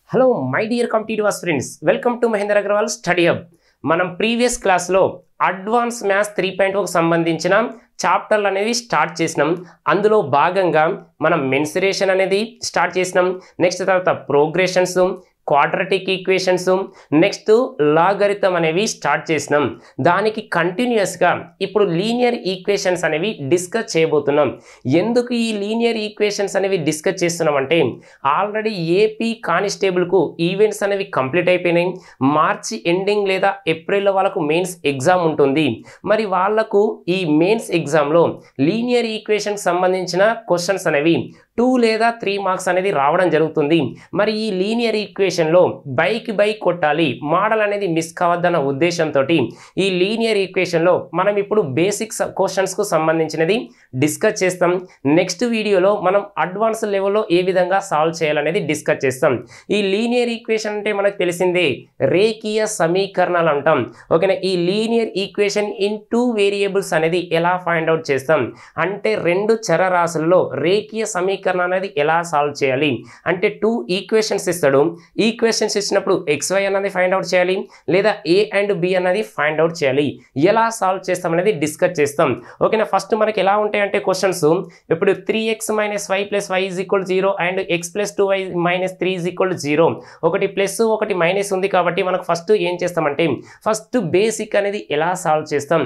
Hello my dear competitive aspirants, welcome to Mahendra Agarwal study hub. మనం previous క్లాస్లో advance maths 3.0కు సంబంధించిన చాప్టర్లు అనేది స్టార్ట్ చేసినాం. అందులో భాగంగా మనం మెన్సురేషన్ అనేది స్టార్ట్ చేసినాం. నెక్స్ట్ తర్వాత progressions, quadratic equations, next logarithm అనేవి స్టార్ట్ చేసినాం. దానికి కంటిన్యూస్గా ఇప్పుడు లీనియర్ ఈక్వేషన్స్ అనేవి డిస్కస్ చేయబోతున్నాం. ఎందుకు ఈ లీనియర్ ఈక్వేషన్స్ అనేవి డిస్కస్ చేస్తున్నాం అంటే ఆల్రెడీ ఏపీ కానిస్టేబుల్కు ఈవెంట్స్ అనేవి కంప్లీట్ అయిపోయినాయి. మార్చి ఎండింగ్ లేదా ఏప్రిల్లో వాళ్ళకు మెయిన్స్ ఎగ్జామ్ ఉంటుంది. మరి వాళ్లకు ఈ మెయిన్స్ ఎగ్జామ్లో లీనియర్ ఈక్వేషన్కి సంబంధించిన క్వశ్చన్స్ అనేవి 2 లేదా 3 మార్క్స్ అనేది రావడం జరుగుతుంది. మరి ఈ లీనియర్ ఈక్వేషన్లో బైక్ కొట్టాలి, మోడల్ అనేది మిస్ కావద్దన్న ఉద్దేశంతో ఈ లీనియర్ ఈక్వేషన్లో మనం ఇప్పుడు బేసిక్స్ క్వశ్చన్స్కు సంబంధించినది డిస్కస్ చేస్తాం. నెక్స్ట్ వీడియోలో మనం అడ్వాన్స్ లెవెల్లో ఏ విధంగా సాల్వ్ చేయాలనేది డిస్కస్ చేస్తాం. ఈ లీనియర్ ఈక్వేషన్ అంటే మనకు తెలిసిందే రేఖీయ సమీకరణాలు అంటాం. ఓకేనా, ఈ లీనియర్ ఈక్వేషన్ ఇన్ 2 వేరియబుల్స్ అనేది ఎలా ఫైండ్ అవుట్ చేస్తాం అంటే 2 చరరాశులలో రేఖీయ సమీకరణ అనేది ఎలా సాల్వ్ చేయాలి అంటే 2 ఈక్వేషన్స్ ఇస్తాడు. ఈక్వేషన్స్ ఇచ్చినప్పుడు xy అన్నది ఫైండ్ అవుట్ చేయాలి, లేదా a అండ్ b అన్నది ఫైండ్ అవుట్ చేయాలి. ఎలా సాల్వ్ చేస్తాం అనేది డిస్కస్ చేస్తాం. ఓకేనా, ఫస్ట్ మనకి ఎలా ఉంటాయంటే క్వశ్చన్స్ ఇప్పుడు 3x - y + y = 0 and x + 2y - 3 = 0. ఒకటి ప్లస్ ఒకటి మైనస్ ఉంది కాబట్టి మనకు ఫస్ట్ ఏం చేస్తామంటే ఫస్ట్ బేసిక్ అనేది ఎలా సాల్వ్ చేస్తాం,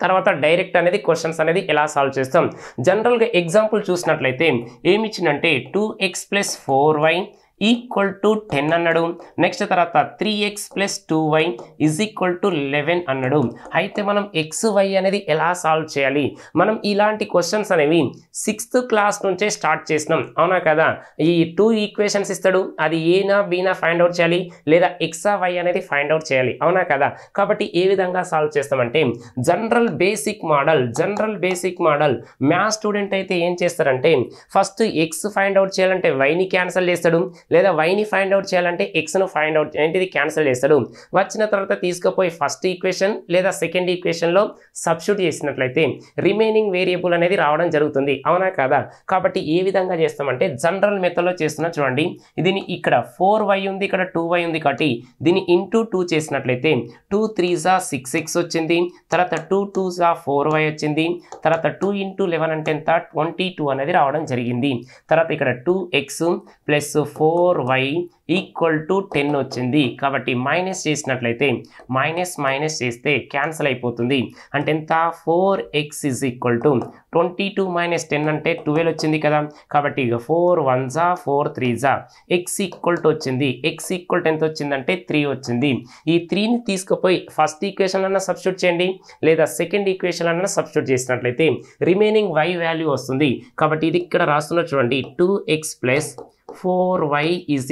తర్వాత డైరెక్ట్ అనేది క్వశ్చన్స్ అనేది ఎలా సాల్వ్ చేస్తాం. జనరల్గా ఎగ్జాంపుల్ చూసినట్లయితే ఏమి ఇచ్చిందంటే 2x + 4y = 10 అన్నాడు. నెక్స్ట్ తర్వాత 3x + 2y = 11 అన్నాడు. అయితే మనం xy అనేది ఎలా సాల్వ్ చేయాలి, మనం ఇలాంటి క్వశ్చన్స్ అనేవి 6th క్లాస్ నుంచే స్టార్ట్ చేసినాం, అవునా కదా. ఈ 2 ఈక్వేషన్స్ ఇస్తాడు, అది ఏనా బీనా ఫైండ్ అవుట్ చేయాలి, లేదా ఎక్సా వై అనేది ఫైండ్ అవుట్ చేయాలి, అవునా కదా. కాబట్టి ఏ విధంగా సాల్వ్ చేస్తామంటే general basic model maths student అయితే ఏం చేస్తారంటే ఫస్ట్ ఎక్స్ ఫైండ్ అవుట్ చేయాలంటే వైని క్యాన్సిల్ చేస్తాడు, లేదా వైని ఫైండ్ అవుట్ చేయాలంటే ఎక్స్ను ఫైండ్ అవుట్ ఏంటిది క్యాన్సిల్ చేస్తాడు. వచ్చిన తర్వాత తీసుకుపోయి ఫస్ట్ ఈక్వేషన్ లేదా సెకండ్ ఈక్వేషన్లో సబ్స్టిట్యూట్ చేసినట్లయితే రిమైనింగ్ వేరియబుల్ అనేది రావడం జరుగుతుంది, అవునా కదా. కాబట్టి ఏ విధంగా చేస్తామంటే జనరల్ మెథడ్లో చేస్తున్నా చూడండి. దీని ఇక్కడ 4y ఉంది, ఇక్కడ 2y ఉంది కాబట్టి దీన్ని ఇంటూ 2 చేసినట్లయితే 2 3s 6x వచ్చింది, తర్వాత 2 2s 4y వచ్చింది, తర్వాత 2 × 11 అంటే ఎంత 22 అనేది రావడం జరిగింది. తర్వాత ఇక్కడ 2x + 4y = 10 వచ్చింది. కాబట్టి మైనస్ చేసినట్లయితే మైనస్ చేస్తే క్యాన్సిల్ అయిపోతుంది. అంటే ఎంత 4x = 22 - 10 అంటే 12 వచ్చింది కదా. కాబట్టి ఇక 4 1s 4 3s x = వచ్చింది. x = ఎంత వచ్చిందంటే 3 వచ్చింది. ఈ 3ని తీసుకుపోయి ఫస్ట్ ఈక్వేషన్ అన్న సబ్స్టిట్యూట్ చేయండి, లేదా సెకండ్ ఈక్వేషన్ అన్న సబ్స్టిట్యూట్ చేసినట్లయితే రిమైనింగ్ y వాల్యూ వస్తుంది. కాబట్టి ఇది ఇక్కడ రాస్తున్నా చూడండి, 2x + 4y =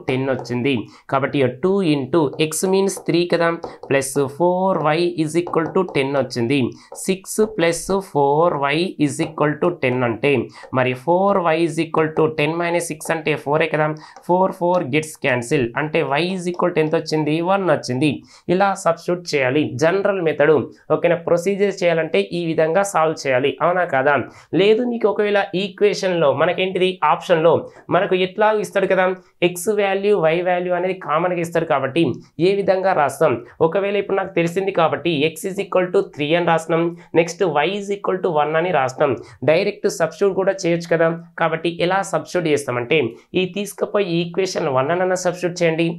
10 వచ్చింది. కాబట్టి 2 × x మీన్స్ 3 కదా, ప్లస్ 4y = 10 వచ్చింది. 6 + 4y = 10 అంటే మరి 4y = 10 - 6 అంటే 4 కదా. 4 గెట్స్ క్యాన్సిల్ అంటే y = ఎంత వచ్చింది 1 వచ్చింది. ఇలా సబ్స్టిట్యూట్ చేయాలి జనరల్ మెథడ్. ఓకేనా, ప్రొసీజర్ చేయాలంటే ఈ విధంగా సాల్వ్ చేయాలి, అవునా కదా. లేదు నీకు ఒకవేళ ఈక్వేషన్లో మనకేంటిది ఆప్షన్లో మనకు ఎట్లా ఇస్తాడు కదా, x వాల్యూ y వాల్యూ అనేది కామన్గా ఇస్తాడు. కాబట్టి ఏ విధంగా రాస్తాం, ఒకవేళ ఇప్పుడు నాకు తెలిసింది కాబట్టి x = 3 అని రాస్తున్నాం, నెక్స్ట్ y = 1 అని రాస్తాం. డైరెక్ట్ సబ్స్టిట్యూట్ కూడా చేయొచ్చు కదా. కాబట్టి ఎలా సబ్స్టిట్యూట్ చేస్తామంటే ఈ తీసుకుపోయి ఈక్వేషన్ 1 అన్న సబ్స్టిట్యూట్ చేయండి,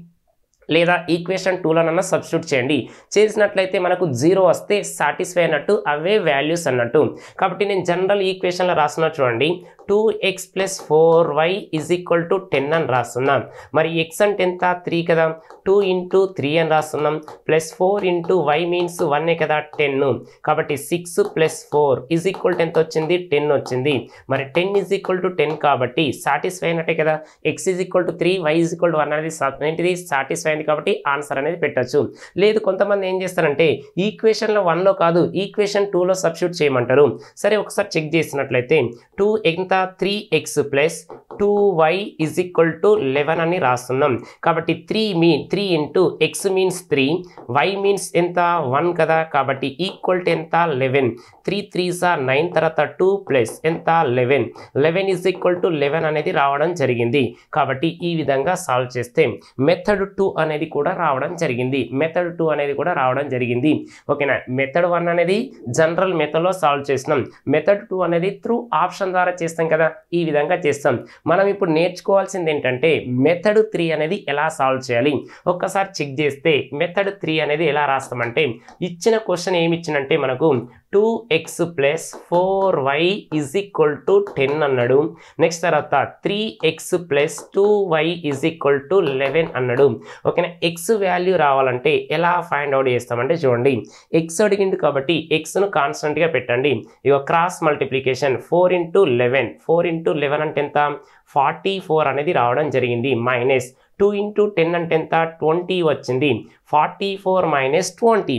లేదా ఈక్వేషన్ 2 సబ్స్టిట్యూట్ చేయండి. చేసినట్లయితే మనకు 0 వస్తే సాటిస్ఫై అన్నట్టు, అవే వాల్యూస్ అన్నట్టు. కాబట్టి నేను జనరల్ ఈక్వేషన్లో రాస్తున్నా చూడండి, 2x + 4y = 10 అని రాస్తున్నాం. మరి x అంటే ఎంత 3 కదా, 2 × 3 అని రాస్తున్నాం, ప్లస్ 4 × y మీన్స్ 1 కదా 10. కాబట్టి 6 + 4 = ఎంత వచ్చింది 10 వచ్చింది. మరి 10 = 10 కాబట్టి సాటిస్ఫై అయినట్టే కదా. x = 3 y = 1 అనేది ఏంటిది సాటిస్ఫై కాబట్టి ఆన్సర్ అనేది పెట్టచ్చు. లేదు కొంతమంది ఏం చేస్తారంటే ఈక్వేషన్లో 1లో కాదు ఈక్వేషన్ 2లో సబ్స్టిట్యూట్ చేయమంటారు. సరే ఒకసారి చెక్ చేసినట్లయితే 2 ఎంత 3x + 2y is equal to 11 అని రాస్తున్నాం. కాబట్టి 3 into x means 3, y means ఎంత 1 కదా, కాబట్టి ఈక్వల్ టు ఎంత 11. 3 3s are 9, తర్వాత 2 ప్లస్ ఎంత 11 is equal to 11 అనేది రావడం జరిగింది. కాబట్టి ఈ విధంగా సాల్వ్ చేస్తే మెథడ్ 2 అనేది కూడా రావడం జరిగింది. ఓకేనా. మెథడ్ 1 అనేది జనరల్ మెథడ్లో సాల్వ్ చేస్తున్నాం. మెథడ్ 2 అనేది త్రూ ఆప్షన్ ద్వారా చేస్తాం కదా, ఈ విధంగా చేస్తాం. మనం ఇప్పుడు నేర్చుకోవాల్సింది ఏంటంటే మెథడ్ 3 అనేది ఎలా సాల్వ్ చేయాలి. ఒక్కసారి చెక్ చేస్తే మెథడ్ 3 అనేది ఎలా రాస్తామంటే, ఇచ్చిన క్వశ్చన్ ఏమి ఇచ్చినంటే మనకు 2x plus 4y is equal to 10 అన్నాడు. నెక్స్ట్ తర్వాత 3x plus 2y is equal to 11 అన్నాడు. ఓకేనా. ఎక్స్ వాల్యూ రావాలంటే ఎలా ఫైండ్ అవుట్ చేస్తామంటే చూడండి, ఎక్స్ అడిగింది కాబట్టి ఎక్స్ను కాన్స్టెంట్గా పెట్టండి. ఇక క్రాస్ మల్టిప్లికేషన్ 4 ఇంటూ 11 అంటే ఎంత 44 అనేది రావడం జరిగింది. మైనస్ 2 ఇంటూ 10 అంటే ఎంత 20 వచ్చింది. 44 మైనస్ 20.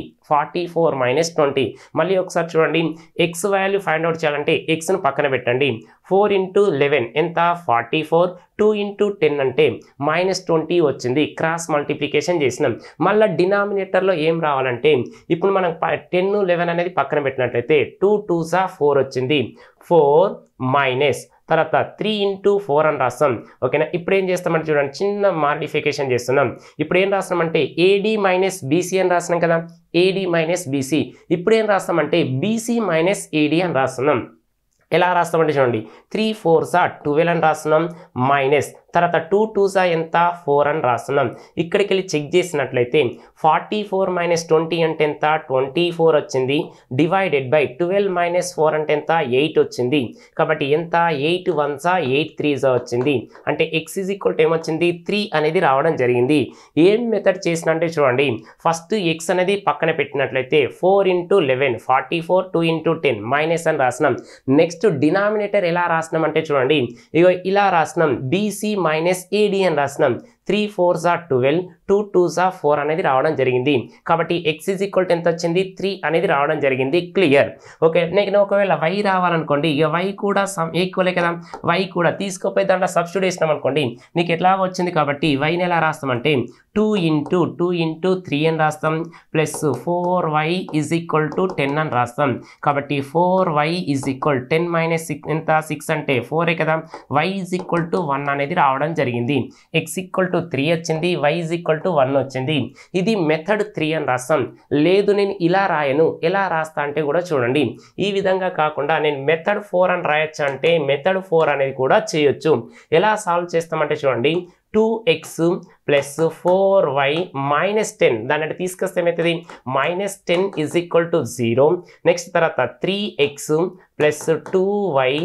మళ్ళీ ఒకసారి చూడండి, ఎక్స్ వాల్యూ ఫైండ్ అవుట్ చేయాలంటే ఎక్స్ను పక్కన పెట్టండి. 4 ఇంటూ 11 ఎంత 44, 2 ఇంటూ 10 అంటే మైనస్ 20 వచ్చింది. క్రాస్ మల్టిప్లికేషన్ చేసినాం. మళ్ళీ డినామినేటర్లో ఏం రావాలంటే ఇప్పుడు మనం 10 11 అనేది పక్కన పెట్టినట్లయితే 2 2s 4 వచ్చింది. 4 మైనస్ తర్వాత 3 ఇంటూ 4 అని రాస్తాం. ఓకేనా. ఇప్పుడు ఏం చేస్తామంటే చూడండి, చిన్న మాడిఫికేషన్ చేస్తున్నాం. ఇప్పుడు ఏం రాస్తామంటే ఏడి మైనస్ బీసీ అని రాస్తున్నాం కదా, ఏడి మైనస్ బీసీ. ఇప్పుడు ఏం రాస్తామంటే బీసీ మైనస్ ఏడి అని రాస్తున్నాం. ఎలా రాస్తామంటే చూడండి, 3 4s 12 అని రాస్తున్నాం. మైనస్ తర్వాత 2 2s ఎంత 4 అని రాస్తున్నాం. ఇక్కడికి వెళ్ళి చెక్ చేసినట్లయితే 44 మైనస్ 20 అంటే ఎంత 24 వచ్చింది. డివైడెడ్ బై 12 మైనస్ 4 అంటే ఎంత 8 వచ్చింది. కాబట్టి ఎంత 8 1s 8 3s వచ్చింది. అంటే x ఈజ్ ఈక్వల్ టు ఏమొచ్చింది 3 అనేది రావడం జరిగింది. ఏం మెథడ్ చేసిన అంటే చూడండి, ఫస్ట్ x అనేది పక్కన పెట్టినట్లయితే 4 ఇంటూ 11 44, 2 ఇంటూ 10 మైనస్ అని రాసినాం. నెక్స్ట్ డినామినేటర్ ఎలా రాసినాం అంటే చూడండి, ఇగో ఇలా రాసినాం, బీసీ మైనస్ ఏడి అని రాసినాం. 3 4s 12, 2 2s 4 అనేది రావడం జరిగింది. కాబట్టి x ఈజ్ ఈక్వల్ టు ఎంత వచ్చింది 3 అనేది రావడం జరిగింది. క్లియర్. ఓకే. నేను ఒకవేళ y రావాలనుకోండి, ఇక y కూడా ఈక్వలే కదా, y కూడా తీసుకుపోయి దాంట్లో సబ్స్టిట్యూట్ చేసినాం అనుకోండి, నీకు ఎట్లా వచ్చింది. కాబట్టి yని ఎలా రాస్తామంటే 2 ఇంటూ 3 అని రాస్తాం, plus 4y is equal to 10 అని రాస్తాం. కాబట్టి 4y ఈజ్ ఈక్వల్ 10 మైనస్ 6 ఎంత 6 అంటే 4 కదా, y ఈజ్ ఈక్వల్ టు 1 అనేది రావడం జరిగింది. x ఈక్వల్ టు 3 వచ్చింది, y ఈజ్ ఈక్వల్ టు 1 వచ్చింది. ఇది మెథడ్ 3 అని రాస్తాం. లేదు నేను ఇలా రాయను, ఎలా రాస్తా అంటే కూడా చూడండి, ఈ విధంగా కాకుండా నేను మెథడ్ 4 అని రాయొచ్చు అంటే మెథడ్ 4 అనేది కూడా చేయొచ్చు. ఎలా సాల్వ్ చేస్తామంటే చూడండి, 2x ప్లస్ 4y మైనస్ 10 దాన్ని అంటే తీసుకొస్తే ఏమవుతుంది minus 10 is equal to 0. Next తర్వాత 3x plus 2y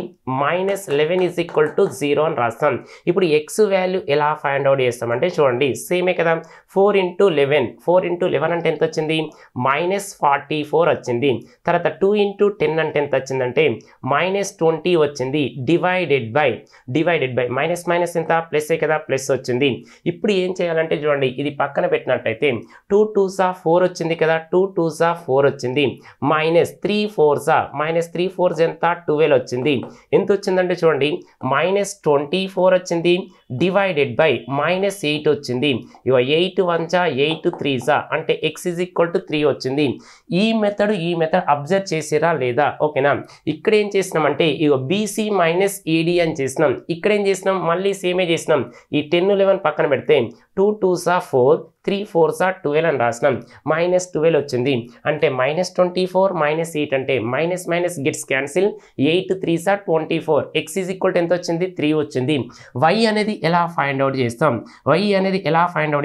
minus 11 is equal to 0 అని రాస్తాం. ఇప్పుడు x వాల్యూ ఎలా ఫైండ్ అవుట్ చేస్తామంటే చూడండి, సేమే కదా, 4 ఇంటూ 11 అంటే ఎంత వచ్చింది మైనస్ 44 వచ్చింది. తర్వాత 2 ఇంటూ 10 అంటే ఎంత వచ్చిందంటే మైనస్ 20 వచ్చింది. డివైడెడ్ బై మైనస్ ఎంత ప్లస్ే కదా, ప్లస్ వచ్చింది. ఇప్పుడు ఏం చేయాలంటే చూడండి, ఇది పక్కన పెట్టినట్టయితే 2 2s 4 వచ్చింది కదా, 2 2s 4 వచ్చింది. మైనస్ 3 4s ఎంత 12 వచ్చింది. ఎంత వచ్చిందంటే చూడండి మైనస్ 24 వచ్చింది. డివైడెడ్ బై మైనస్ 8 వచ్చింది. ఇక 8 1s 8 3s అంటే x ఈజ్ ఈక్వల్ టు 3 వచ్చింది. ఈ మెథడ్ అబ్జర్వ్ చేసిరా లేదా? ఓకేనా. ఇక్కడ ఏం చేసినామంటే ఇక బీసీ మైనస్ ఏడి అని చేసినాం. ఇక్కడ ఏం చేసినాం, మళ్ళీ సేమే చేసినాం. ఈ 10 11 పక్కన పెడితే 2 2s 4, 3 4s 12 అని రాసినాం. మైనస్ 12 వచ్చింది. అంటే మైనస్ 24 మైనస్ 8 అంటే minus gets cancel. 8 3s 24. X is equal to ఎంత వచ్చింది 3 వచ్చింది. y అనేది ఎలా ఫైండ్ అవుట్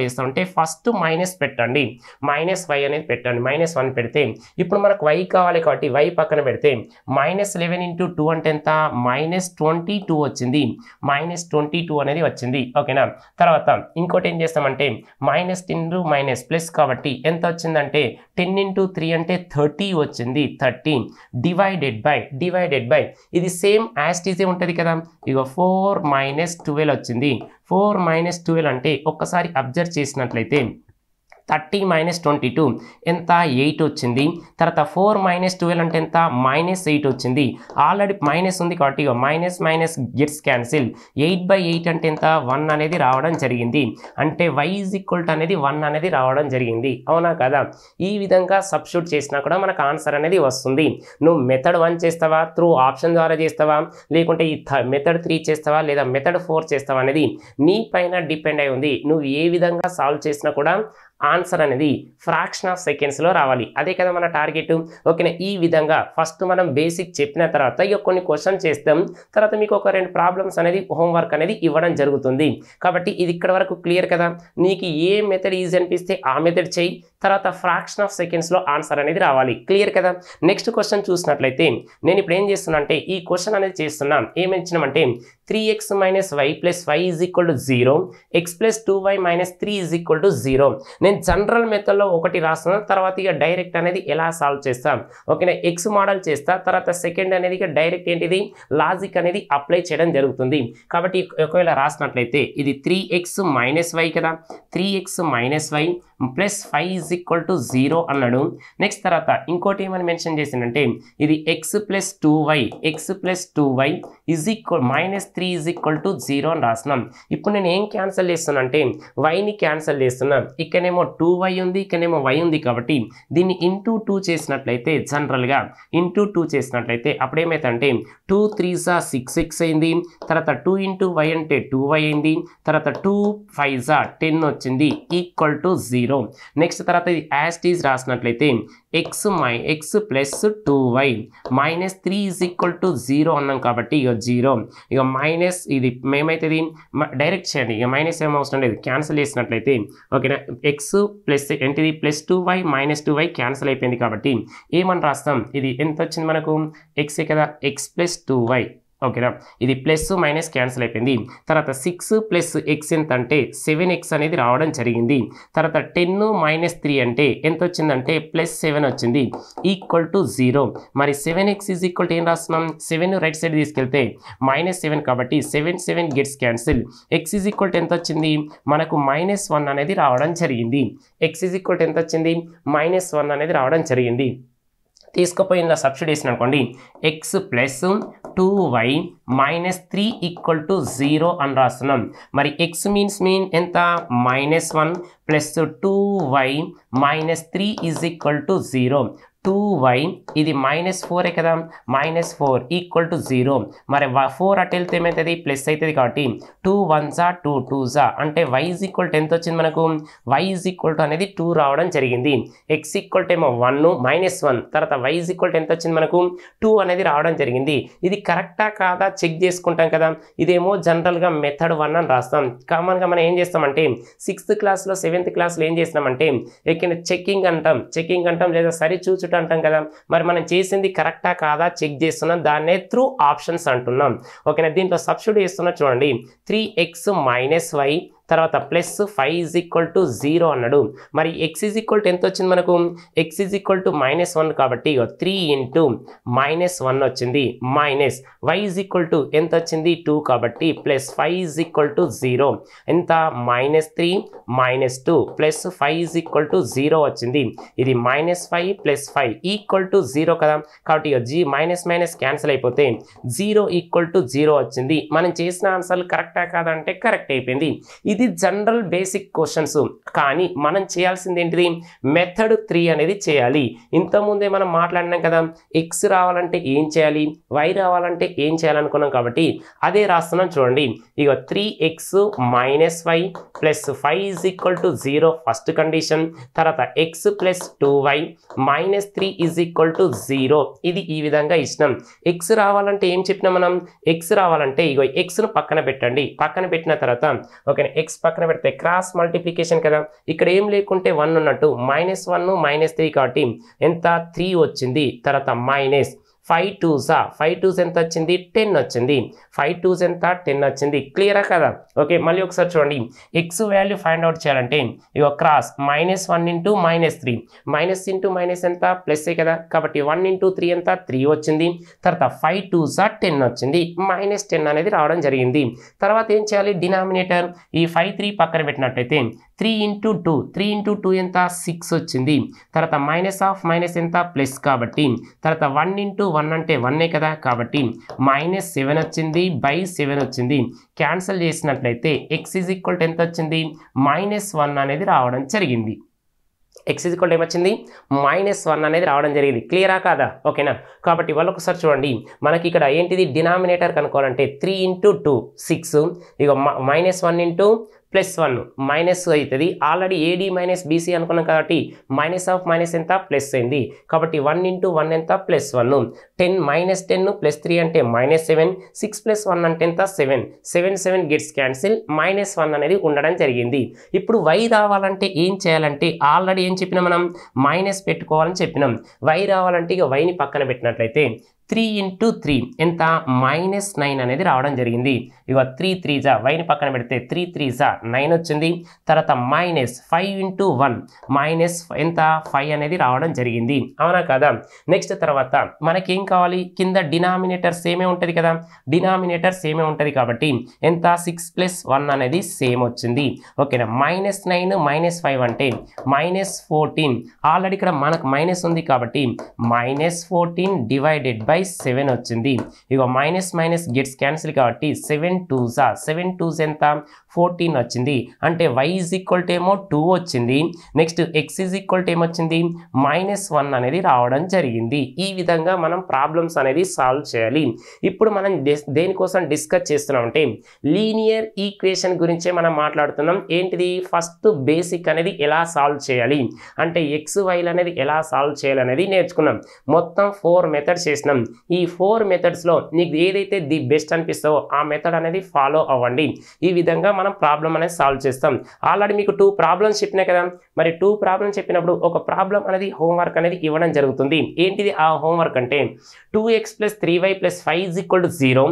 చేస్తాం అంటే ఫస్ట్ మైనస్ పెట్టండి, మైనస్ y అనేది పెట్టండి. మైనస్ 1 పెడితే ఇప్పుడు మనకు y కావాలి కాబట్టి y పక్కన పెడితే మైనస్ 11 ఇంటూ 2 అంటే ఎంత మైనస్ 22 వచ్చింది. మైనస్ 22 అనేది వచ్చింది. ఓకేనా. తర్వాత ఇంకోటి ఏం చేస్తామంటే మైనస్ 10 మైనస్ ప్లస్ కాబట్టి ఎంత వచ్చిందంటే 10 ఇంటూ 3 అంటే 30 వచ్చింది. 30 డివైడెడ్ బై ఇది సేమ్ యాస్టీజే ఉంటుంది కదా. ఇక 4 మైనస్ 12 వచ్చింది. 4 మైనస్ 12 అంటే ఒక్కసారి అబ్జర్వ్ చేసినట్లయితే 30 మైనస్ 22 ఎంత 8 వచ్చింది. తర్వాత 4 మైనస్ 12 అంటే ఎంత -8 వచ్చింది. ఆల్రెడీ మైనస్ ఉంది కాబట్టి మైనస్ మైనస్ గెట్స్ క్యాన్సిల్. 8/8 అంటే ఎంత 1 అనేది రావడం జరిగింది. అంటే y అనేది 1 అనేది రావడం జరిగింది. అవునా కదా? ఈ విధంగా సబ్స్టిట్యూట్ చేసినా కూడా మనకు ఆన్సర్ అనేది వస్తుంది. నువ్వు మెథడ్ 1 చేస్తావా, త్రూ ఆప్షన్ ద్వారా చేస్తావా, లేకుంటే ఈ మెథడ్ 3 చేస్తావా, లేదా మెథడ్ 4 చేస్తావా అనేది నీ పైన డిపెండ్ అయి ఉంది. నువ్వు ఏ విధంగా సాల్వ్ చేసినా కూడా ఆన్సర్ అనేది ఫ్రాక్షన్ ఆఫ్ సెకండ్స్లో రావాలి. అదే కదా మన టార్గెట్. ఓకేనా? ఈ విధంగా ఫస్ట్ మనం బేసిక్ చెప్పిన తర్వాత ఇక కొన్ని క్వశ్చన్ చేస్తాం. తర్వాత మీకు ఒక 2 ప్రాబ్లమ్స్ అనేది హోంవర్క్ అనేది ఇవ్వడం జరుగుతుంది. కాబట్టి ఇది ఇక్కడ వరకు క్లియర్ కదా? నీకు ఏ మెథడ్ ఈజీ అనిపిస్తే ఆ మెథడ్ చేయి. తర్వాత ఫ్రాక్షన్ ఆఫ్ సెకండ్స్లో ఆన్సర్ అనేది రావాలి. క్లియర్ కదా? నెక్స్ట్ క్వశ్చన్ చూసినట్లయితే నేను ఇప్పుడు ఏం చేస్తున్నా అంటే ఈ క్వశ్చన్ అనేది చేస్తున్నా. ఏమి ఇచ్చినామంటే 3x - y + y = 0, x + 2y - 3 = 0. నేను జనరల్ మెథడ్లో ఒకటి రాస్తున్నా. తర్వాత ఇక డైరెక్ట్ అనేది ఎలా సాల్వ్ చేస్తాం. ఓకేనా? ఎక్స్ మోడల్ చేస్తా. తర్వాత సెకండ్ అనేది ఇక డైరెక్ట్ ఏంటిది లాజిక్ అనేది అప్లై చేయడం జరుగుతుంది. కాబట్టి ఒకవేళ రాసినట్లయితే ఇది 3x - y కదా, 3x - y + 5 = 0 అన్నాడు. నెక్స్ట్ తర్వాత ఇంకోటి ఏమని మెన్షన్ చేసిందంటే ఇది x + 2y -3 = 0 అని రాస్తున్నాం. ఇప్పుడు నేను ఏం క్యాన్సిల్ చేస్తున్నా అంటే వైని క్యాన్సిల్ చేస్తున్నా. ఇక్కడేమో 2y ఉంది, ఇక్కడేమో y ఉంది. కాబట్టి దీన్ని ఇంటూ 2 చేసినట్లయితే జనరల్గా ఇంటూ 2 చేసినట్లయితే అప్పుడు ఏమైతుందంటే 2 3s 6x అయింది. తర్వాత 2 × y అంటే 2y అయింది. తర్వాత 2 5s 10 వచ్చింది = 0. నెక్స్ట్ తర్వాత ఇది యాజ్ ఇట్ ఈజ్ రాసినట్లయితే x + 2y -3 = 0 అన్నాం. కాబట్టి ఇక 0 ఇక మైనస్ ఇది మేమైతుంది డైరెక్ట్ చేయండి. ఇక మైనస్ ఏం అవసరం లేదు. క్యాన్సిల్ చేసినట్లయితే ఓకేనా x ప్లస్ ఏంటిది +2y -2y క్యాన్సిల్ అయిపోయింది. కాబట్టి ఏమని రాస్తాం, ఇది ఎంత వచ్చింది మనకు x కదా, x + 2y. ఓకేనా? ఇది ప్లస్ మైనస్ క్యాన్సిల్ అయిపోయింది. తర్వాత 6 + x ఎంత అంటే 7x అనేది రావడం జరిగింది. తర్వాత 10 - 3 అంటే ఎంత వచ్చిందంటే +7 వచ్చింది = 0. మరి 7x ఏం రాస్తున్నాం, 7 రైట్ సైడ్ తీసుకెళ్తే -7 కాబట్టి 7 గెట్స్ క్యాన్సిల్. x ఎంత వచ్చింది మనకు -1 అనేది రావడం జరిగింది. x ఎంత వచ్చింది -1 అనేది రావడం జరిగింది. తీసుకుపోయి ఇలా సబ్స్టిట్యూట్ చేసిన అనుకోండి x + 2y -3 = 0 అని రాస్తున్నాం. మరి x మీన్ ఎంత -1 + 2y -3 = 0. 2y ఇది -4 కదా, -4 = 0. మరి 4 అటు వెళ్తే ఏమవుతుంది ప్లస్ అవుతుంది. కాబట్టి 2 1s 2 2s అంటే y ఎంత వచ్చింది మనకు, y అనేది 2 రావడం జరిగింది. x ఏమో 1 -1 తర్వాత y ఎంత వచ్చింది మనకు 2 అనేది రావడం జరిగింది. ఇది కరెక్టా కాదా చెక్ చేసుకుంటాం కదా. ఇదేమో జనరల్గా మెథడ్ 1 అని రాస్తాం. కామన్గా మనం ఏం చేస్తామంటే 6th క్లాస్లో 7th క్లాస్లో ఏం చేస్తామంటే ఇక్కడ చెక్కింగ్ అంటాం లేదా సరి చూచుట అంటాం కదా. మరి మనం చేసింది కరెక్టా కాదా చెక్ చేస్తున్నాం. దాన్నే త్రూ ఆప్షన్స్ అంటున్నాం. ఓకేనా? దీంట్లో సబ్స్టిట్యూట్ చేస్తున్నా చూడండి. 3x - y తర్వాత +5 = 0 అన్నాడు. మరి x ఎంత వచ్చింది మనకు, x -1 కాబట్టి 3 × -1 వచ్చింది మైనస్ y ఎంత వచ్చింది 2 కాబట్టి +5 = 0 ఎంత -3 -2 +5 = 0 వచ్చింది. ఇది -5 + 5 = 0 కదా. కాబట్టి మైనస్ క్యాన్సిల్ అయిపోతే 0 = 0 వచ్చింది. మనం చేసిన ఆన్సర్లు కరెక్టా కాదంటే కరెక్ట్ అయిపోయింది. ఇది జనరల్ బేసిక్ క్వశ్చన్స్. కానీ మనం చేయాల్సింది ఏంటిది మెథడ్ 3 అనేది చేయాలి. ఇంతకుముందే మనం మాట్లాడినాం కదా x రావాలంటే ఏం చేయాలి, y రావాలంటే ఏం చేయాలనుకున్నాం. కాబట్టి అదే రాస్తున్నాం చూడండి. ఇక 3x - y + 5 = 0 ఫస్ట్ కండిషన్. తర్వాత x + 2y -3 = 0. ఇది ఈ విధంగా ఇచ్చినాం. x రావాలంటే ఏం చెప్పినా మనం, x రావాలంటే ఇగో x ను పక్కన పెట్టండి. పక్కన పెట్టిన తర్వాత ఓకే x పక్కన పెడితే క్రాస్ మల్టిప్లికేషన్ కదా. ఇక్కడ ఏం లేకుంటే 1 ఉన్నట్టు -1 -3 కాబట్టి ఎంత 3 వచ్చింది. తర్వాత 5 2s ఎంత వచ్చింది 10 వచ్చింది 5 2s ఎంత 10 వచ్చింది క్లియరా కదా ఓకే మళ్ళీ ఒకసారి చూడండి x వాల్యూ ఫైండ్ అవుట్ చేయాలంటే ఇగో cross -1 into -3 minus into minus ఎంత ప్లస్ కదా కాబట్టి 1 ఇంటూ 3 ఎంత 3 వచ్చింది తర్వాత 5 2s 10 వచ్చింది -10 అనేది రావడం జరిగింది తర్వాత ఏం చేయాలి డినామినేటర్ ఈ 5 3 పక్కన పెట్టినట్లయితే 3 ఇంటూ 2 ఎంత 6 వచ్చింది తర్వాత మైనస్ ఎంత ప్లస్ కాబట్టి తర్వాత 1 ఇంటూ 1 అంటే 1 కదా కాబట్టి -7 వచ్చింది బై 7 వచ్చింది క్యాన్సిల్ చేసినట్లయితే x ఈజ్ ఈక్వల్ టు ఎంత వచ్చింది -1 అనేది రావడం జరిగింది x ఈజ్ ఈక్వల్ టు ఏమొచ్చింది -1 అనేది రావడం జరిగింది క్లియరా కాదా ఓకేనా కాబట్టి వాళ్ళు ఒకసారి చూడండి మనకి ఇక్కడ ఏంటిది డినామినేటర్ కనుక్కోవాలంటే 3 ఇంటూ 2 6 ఇక -1 ఇంటూ +1 మైనస్ అవుతుంది ఆల్రెడీ AD మైనస్ BC అనుకున్నాం కాబట్టి మైనస్ ఎంత ప్లస్ అయింది కాబట్టి 1 ఇంటూ 1 ఎంత +1 10 +3 అంటే -7 6 + 1 అంటే ఎంత 7 గెట్స్ క్యాన్సిల్ -1 అనేది ఉండడం జరిగింది ఇప్పుడు y రావాలంటే ఏం చేయాలంటే ఆల్రెడీ ఏం చెప్పినా మనం మైనస్ పెట్టుకోవాలని చెప్పినాం y రావాలంటే ఇక y ని పక్కన పెట్టినట్లయితే 3 ఇంటూ 3 ఎంత -9 అనేది రావడం జరిగింది ఇక 3 3s వైని పక్కన పెడితే 3 3s 9 వచ్చింది తర్వాత -5 ఇంటూ 1 ఎంత 5 అనేది రావడం జరిగింది అవునా కదా నెక్స్ట్ తర్వాత మనకేం కావాలి కింద డినామినేటర్ సేమే ఉంటుంది కదా డినామినేటర్ సేమే ఉంటుంది కాబట్టి ఎంత 6 + 1 అనేది సేమ్ వచ్చింది ఓకేనా -9 -5 అంటే -14 ఆల్రెడీ ఇక్కడ మనకు మైనస్ ఉంది కాబట్టి -14 డివైడెడ్ బై 7 వచ్చింది ఇక మైనస్ గెట్స్ క్యాన్సిల్ కాబట్టి 7 2s ఎంత 14 వచ్చింది అంటే y ఈజ్ ఈక్వల్ టు ఏమో 2 వచ్చింది next x is equal to ఏమొచ్చింది -1 అనేది రావడం జరిగింది ఈ విధంగా మనం ప్రాబ్లమ్స్ అనేది సాల్వ్ చేయాలి ఇప్పుడు మనం దేనికోసం డిస్కస్ చేస్తున్నాం అంటే లీనియర్ ఈక్వేషన్ గురించే మనం మాట్లాడుతున్నాం ఏంటిది ఫస్ట్ బేసిక్ అనేది ఎలా సాల్వ్ చేయాలి అంటే x y అనేది ఎలా సాల్వ్ చేయాలి అనేది నేర్చుకున్నాం మొత్తం 4 మెథడ్స్ చేసినాం ఈ 4 మెథడ్స్ లో నీకు ఏదైతే ది బెస్ట్ అనిపిస్తావో ఆ మెథడ్ అనేది ఫాలో అవ్వండి ఈ విధంగా మనం ప్రాబ్లం అనేది సాల్వ్ చేస్తాం ఆల్రెడీ మీకు 2 ప్రాబ్లమ్స్ చెప్పినా కదా మరి 2 ప్రాబ్లమ్స్ చెప్పినప్పుడు ఒక ప్రాబ్లం అనేది హోంవర్క్ అనేది ఇవ్వడం జరుగుతుంది ఏంటిది ఆ హోంవర్క్ అంటే 2x + 3y + 5 = 0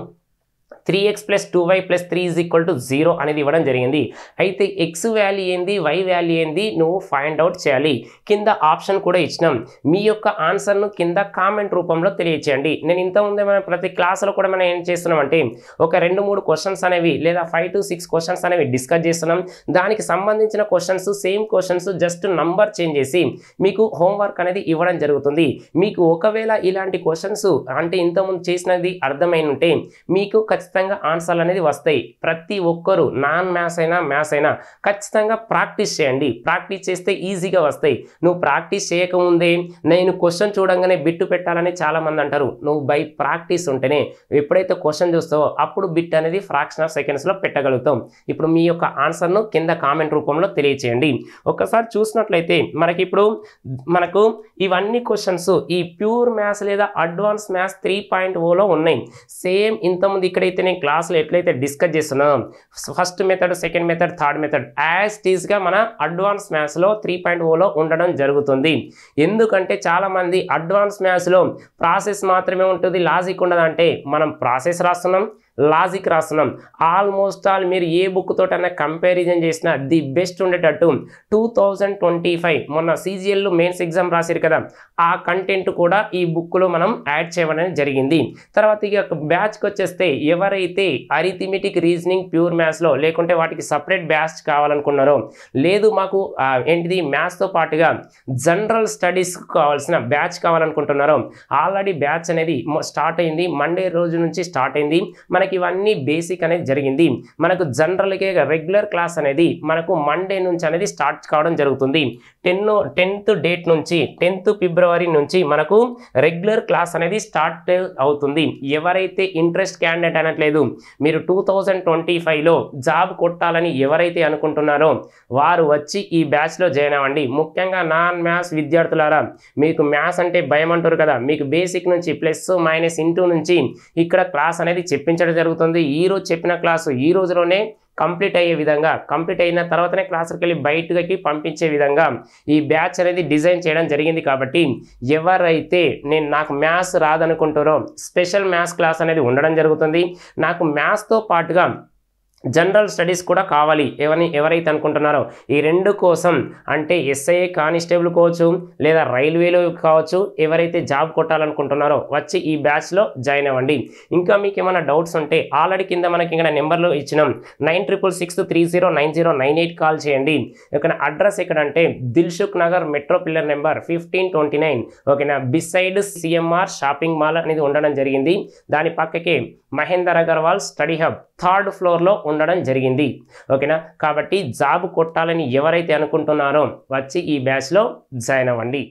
3x + 2y + 3 = 0 అనేది ఇవ్వడం జరిగింది అయితే x వాల్యూ ఏంది y వాల్యూ ఏంది నువ్వు ఫైండ్ అవుట్ చేయాలి కింద ఆప్షన్ కూడా ఇచ్చినాం మీ యొక్క ఆన్సర్ను కింద కామెంట్ రూపంలో తెలియచేయండి నేను ఇంతకుముందే మనం ప్రతి క్లాసులో కూడా మనం ఏం చేస్తున్నాం అంటే ఒక 2-3 క్వశ్చన్స్ అనేవి లేదా 5 to 6 క్వశ్చన్స్ అనేవి డిస్కస్ చేస్తున్నాం దానికి సంబంధించిన questions same questions just number change చేసి మీకు హోంవర్క్ అనేది ఇవ్వడం జరుగుతుంది మీకు ఒకవేళ ఇలాంటి క్వశ్చన్స్ అంటే ఇంతకుముందు చేసినది అర్థమై ఉంటే మీకు ఖచ్చితంగా ఆన్సర్లు అనేది వస్తాయి ప్రతి ఒక్కరు నాన్ మ్యాథ్స్ అయినా మ్యాథ్స్ అయినా ఖచ్చితంగా ప్రాక్టీస్ చేయండి ప్రాక్టీస్ చేస్తే ఈజీగా వస్తాయి నువ్వు ప్రాక్టీస్ చేయకముందే నేను క్వశ్చన్ చూడంగానే బిట్టు పెట్టాలని చాలా మంది అంటారు నువ్వు బై ప్రాక్టీస్ ఉంటేనే ఎప్పుడైతే క్వశ్చన్ చూస్తావో అప్పుడు బిట్ అనేది ఫ్రాక్షన్ ఆఫ్ సెకండ్స్ లో పెట్టగలుగుతాం ఇప్పుడు మీ యొక్క ఆన్సర్ను కింద కామెంట్ రూపంలో తెలియచేయండి ఒకసారి చూసినట్లయితే మనకు ఇవన్నీ క్వశ్చన్స్ ఈ ప్యూర్ మ్యాథ్స్ లేదా అడ్వాన్స్ మ్యాథ్స్ 3.0 లో ఉన్నాయి సేమ్ ఇంతకుముందు ఇక్కడైతే నేను క్లాసులో ఎట్లయితే డిస్కస్ చేస్తున్నాం first method second method third method as it is గా మన అడ్వాన్స్ మ్యాథ్స్ లో 3.0 లో ఉండడం జరుగుతుంది ఎందుకంటే చాలా మంది అడ్వాన్స్ మ్యాథ్స్ లో ప్రాసెస్ మాత్రమే ఉంటుంది లాజిక్ ఉండదంటే మనం ప్రాసెస్ రాస్తున్నాం లాజిక్ రాస్తున్నాం ఆల్మోస్ట్ ఆల్ మీరు ఏ బుక్ తోటైనా కంపారిజన్ చేసినా ది బెస్ట్ ఉండేటట్టు 2025 మొన్న CGL మెయిన్స్ ఎగ్జామ్ రాశారు కదా ఆ కంటెంట్ కూడా ఈ బుక్ లో మనం యాడ్ చేయడం జరిగింది తర్వాత ఇక బ్యాచ్కి వచ్చేస్తే ఎవరైతే అరిథమెటిక్ రీజనింగ్ ప్యూర్ మ్యాథ్స్ లో లేకుంటే వాటికి సపరేట్ బ్యాచ్ కావాలనుకున్నారో లేదు మాకు ఏంటిది మ్యాథ్స్ తో పాటుగా జనరల్ స్టడీస్ కావాల్సిన బ్యాచ్ కావాలనుకుంటున్నారో ఆల్రెడీ బ్యాచ్ అనేది స్టార్ట్ అయింది మండే రోజు నుంచి స్టార్ట్ అయింది మనకి ఇవన్నీ బేసిక్ అనేది జరిగింది మనకు జనరల్ గా రెగ్యులర్ క్లాస్ అనేది మనకు మండే నుంచి అనేది స్టార్ట్ కావడం జరుగుతుంది 10th డేట్ నుంచి 10th ఫిబ్రవరి నుంచి మనకు రెగ్యులర్ క్లాస్ అనేది స్టార్ట్ అవుతుంది ఎవరైతే ఇంట్రెస్ట్ క్యాండిడేట్ అనట్లేదు మీరు 2025 లో జాబ్ కొట్టాలని ఎవరైతే అనుకుంటున్నారో వారు వచ్చి ఈ బ్యాచ్ లో జాయిన్ అవ్వండి ముఖ్యంగా నాన్ మ్యాథ్స్ విద్యార్థులారా మీకు మ్యాథ్స్ అంటే భయం అంటారు కదా మీకు బేసిక్ నుంచి ప్లస్ మైనస్ ఇంటూ నుంచి ఇక్కడ క్లాస్ అనేది చెప్పించడం జరుగుతుంది ఈ రోజు చెప్పిన క్లాసు ఈ రోజులోనే కంప్లీట్ అయ్యే విధంగా, కంప్లీట్ అయిన తర్వాతనే క్లాసులకు వెళ్ళి బయటకి పంపించే విధంగా ఈ బ్యాచ్ అనేది డిజైన్ చేయడం జరిగింది. కాబట్టి ఎవరైతే నాకు మ్యాథ్స్ రాదనుకుంటారో స్పెషల్ మ్యాథ్స్ క్లాస్ అనేది ఉండడం జరుగుతుంది. నాకు మ్యాథ్స్తో పాటుగా జనరల్ స్టడీస్ కూడా కావాలి ఎవరైతే అనుకుంటున్నారో ఈ రెండు కోసం, అంటే ఎస్ఐ కానిస్టేబుల్ కావచ్చు లేదా రైల్వేలో కావచ్చు, ఎవరైతే జాబ్ కొట్టాలనుకుంటున్నారో వచ్చి ఈ బ్యాచ్లో జాయిన్ అవ్వండి. ఇంకా మీకు ఏమైనా డౌట్స్ ఉంటే ఆల్రెడీ కింద మనకి ఇక్కడ నెంబర్లో ఇచ్చినాం 9666309098 కాల్ చేయండి. ఇక్కడ అడ్రస్ ఎక్కడంటే Dilsukh Nagar metro pillar number 1529 ఓకేనా, బిసైడ్ సిఎంఆర్ షాపింగ్ మాల్ అనేది ఉండడం జరిగింది. దాని పక్కకే Mahender Agarwal study hub 3rd ఫ్లోర్లో ఉండడం జరిగింది ఓకేనా. కాబట్టి జాబ్ కొట్టాలని ఎవరైతే అనుకుంటున్నారో వచ్చి ఈ బ్యాచ్లో జాయిన్ అవ్వండి.